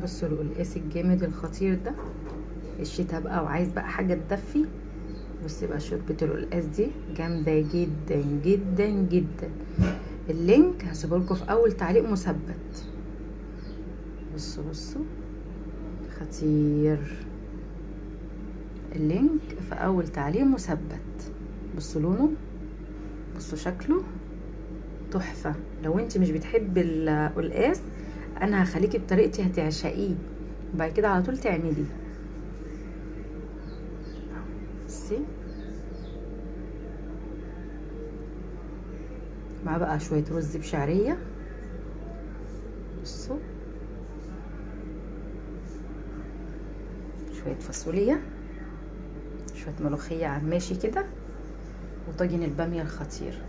بصوا القلقاس الجامد الخطير ده الشتا بقى وعايز بقى حاجه تدفي. بصي بقى شوربه القلقاس دي جامده جدا جدا جدا. اللينك هسيبهولكوا في اول تعليق مثبت. بصوا بصوا خطير، اللينك في اول تعليق مثبت. بصوا لونه، بصوا شكله تحفه. لو انت مش بتحبي القلقاس انا هخليكي بطريقتي هتعشقيه، وبعد كده على طول تعمليه. بصي مع بقى شويه رز بشعريه، بصوا شويه فاصوليا، شويه ملوخيه على الماشي كده، وطاجن الباميه الخطير.